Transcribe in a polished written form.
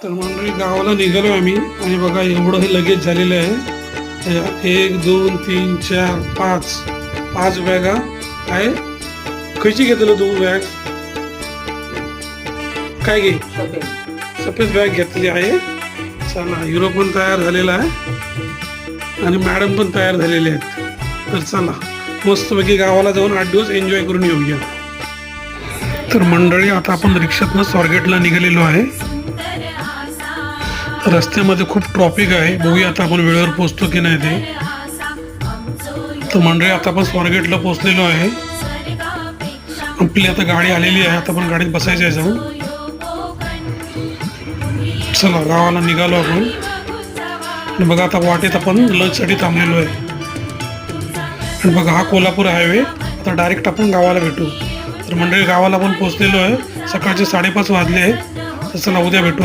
तर मंडळी गावाला निघालो आम्ही आणि बघा एवढं हे लगेच झालेलं आहे. 1 2 3 4 5 बॅगा आहे. खयची घेतलं 2 बॅग काय घे सफेद बॅग घेतली आहे. चला हिरो पण तयार झालेला आहे आणि मॅडम पण तयार झालेले आहेत. तर चला मस्तपैकी गावाला जाऊन 8 दिवस एन्जॉय करून येऊया. तर मंडळी आता आपण रिक्षातनं स्वारगेटला निघालेलो आहे. रस्त्यामध्ये खूप ट्रॉफिक आहे. बघूया आता आपण वेळेवर पोहोचतो की नाही ते. तर मंडळी आता आपण स्वारगेटला पोहोचलेलो आहे. आपली आता गाडी आलेली आहे. आता आपण गाडीत बसायचं आहे जाऊन. चला गावाला निघालो आपण. आणि बघा आता वाटेत आपण लंचसाठी थांबलेलो आहे. आणि बघा हा कोल्हापूर हायवे. आता डायरेक्ट आपण गावाला भेटू. तर मंडळी गावाला आपण पोहोचलेलो आहे. सकाळचे 5:30 वाजले आहे. तर चला उद्या भेटू.